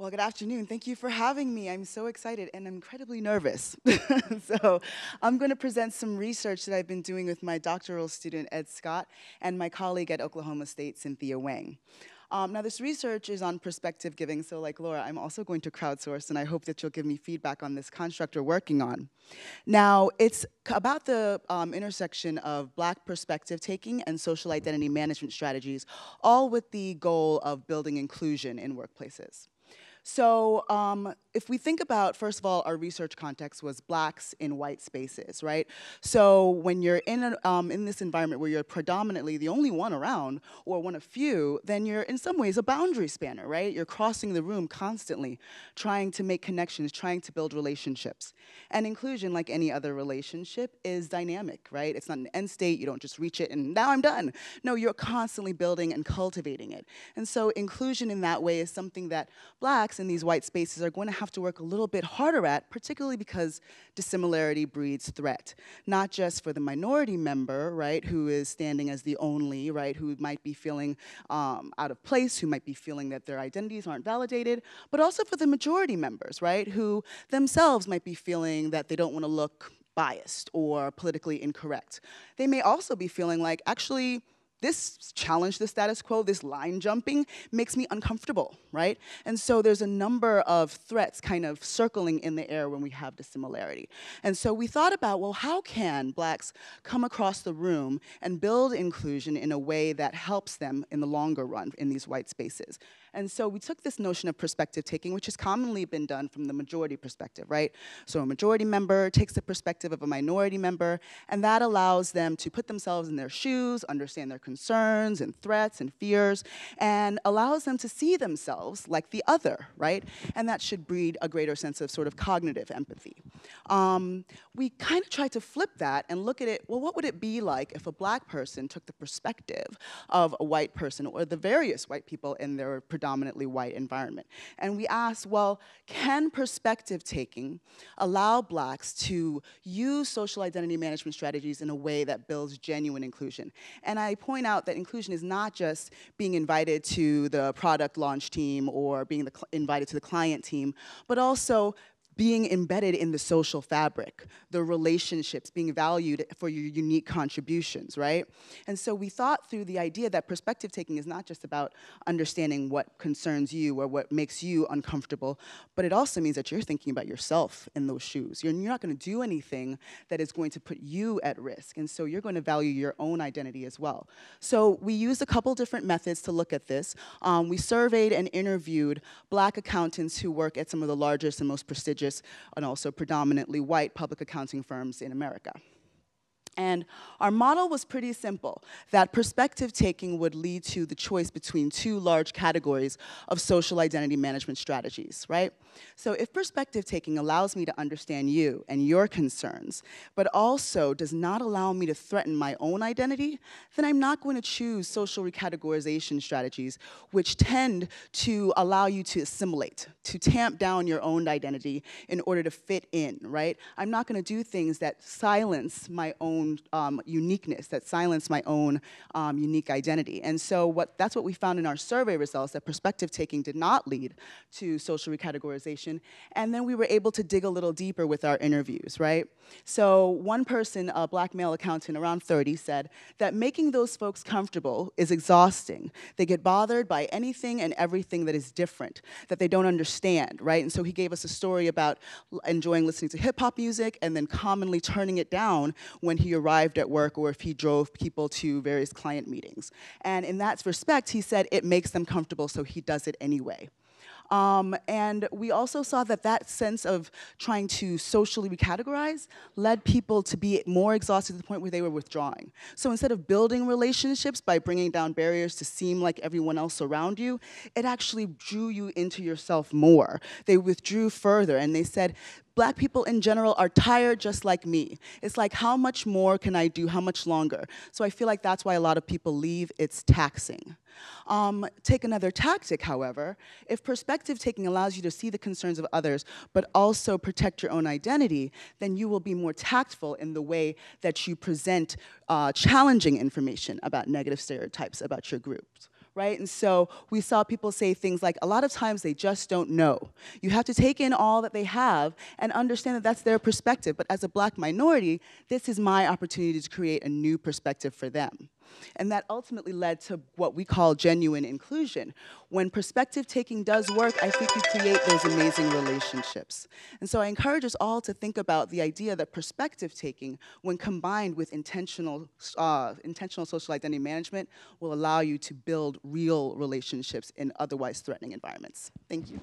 Well, good afternoon. Thank you for having me. I'm so excited and incredibly nervous. So I'm going to present some research that I've been doing with my doctoral student, Ed Scott, and my colleague at Oklahoma State, Cynthia Wang. Now, this research is on perspective giving, so like Laura, I'm also going to crowdsource, and I hope that you'll give me feedback on this construct we're working on. Now, it's about the intersection of Black perspective taking and social identity management strategies, all with the goal of building inclusion in workplaces. So if we think about, first of all, our research context was Blacks in white spaces, right? So when you're in this environment where you're predominantly the only one around, or one of few, then you're in some ways a boundary spanner, right? You're crossing the room constantly, trying to make connections, trying to build relationships. And inclusion, like any other relationship, is dynamic, right? It's not an end state, you don't just reach it and now I'm done. No, you're constantly building and cultivating it. And so inclusion in that way is something that Blacks in these white spaces are going to have to work a little bit harder at, particularly because dissimilarity breeds threat. Not just for the minority member, right, who is standing as the only, right, who might be feeling out of place, who might be feeling that their identities aren't validated, but also for the majority members, right, who themselves might be feeling that they don't want to look biased or politically incorrect. They may also be feeling like, actually, this challenge the status quo, this line jumping, makes me uncomfortable, right? And so there's a number of threats kind of circling in the air when we have dissimilarity. And so we thought about, well, how can Blacks come across the room and build inclusion in a way that helps them in the longer run in these white spaces? And so we took this notion of perspective taking, which has commonly been done from the majority perspective, right? So a majority member takes the perspective of a minority member, and that allows them to put themselves in their shoes, understand their concerns and threats and fears, and allows them to see themselves like the other, right? And that should breed a greater sense of sort of cognitive empathy. We kind of tried to flip that and look at it, well, what would it be like if a Black person took the perspective of a white person or the various white people in their predominantly white environment? And we asked, well, can perspective taking allow Blacks to use social identity management strategies in a way that builds genuine inclusion? And I point out that inclusion is not just being invited to the product launch team or being invited to the client team, but also being embedded in the social fabric, the relationships, being valued for your unique contributions, right? And so we thought through the idea that perspective taking is not just about understanding what concerns you or what makes you uncomfortable, but it also means that you're thinking about yourself in those shoes. You're not going to do anything that is going to put you at risk, and so you're going to value your own identity as well. So we used a couple different methods to look at this. We surveyed and interviewed Black accountants who work at some of the largest and most prestigious and also predominantly white public accounting firms in America. And our model was pretty simple, that perspective taking would lead to the choice between two large categories of social identity management strategies, right? So if perspective taking allows me to understand you and your concerns, but also does not allow me to threaten my own identity, then I'm not going to choose social recategorization strategies, which tend to allow you to assimilate, to tamp down your own identity in order to fit in, right? I'm not going to do things that silence my own uniqueness, that silence my own unique identity. And so that's what we found in our survey results, that perspective taking did not lead to social recategorization. And then we were able to dig a little deeper with our interviews, right? So one person, a Black male accountant around 30, said that making those folks comfortable is exhausting. They get bothered by anything and everything that is different, that they don't understand, right? And so he gave us a story about enjoying listening to hip hop music and then commonly turning it down when he arrived at work or if he drove people to various client meetings. And in that respect, he said it makes them comfortable, so he does it anyway. And we also saw that that sense of trying to socially recategorize led people to be more exhausted to the point where they were withdrawing. So instead of building relationships by bringing down barriers to seem like everyone else around you, it actually drew you into yourself more. They withdrew further and they said, Black people in general are tired just like me. It's like, how much more can I do? How much longer? So I feel like that's why a lot of people leave. It's taxing. Take another tactic, however. If perspective taking allows you to see the concerns of others, but also protect your own identity, then you will be more tactful in the way that you present challenging information about negative stereotypes about your groups. right? And so we saw people say things like, a lot of times they just don't know. You have to take in all that they have and understand that that's their perspective. But as a Black minority, this is my opportunity to create a new perspective for them. And that ultimately led to what we call genuine inclusion. When perspective taking does work, I think we create those amazing relationships. And so I encourage us all to think about the idea that perspective taking, when combined with intentional social identity management, will allow you to build real relationships in otherwise threatening environments. Thank you.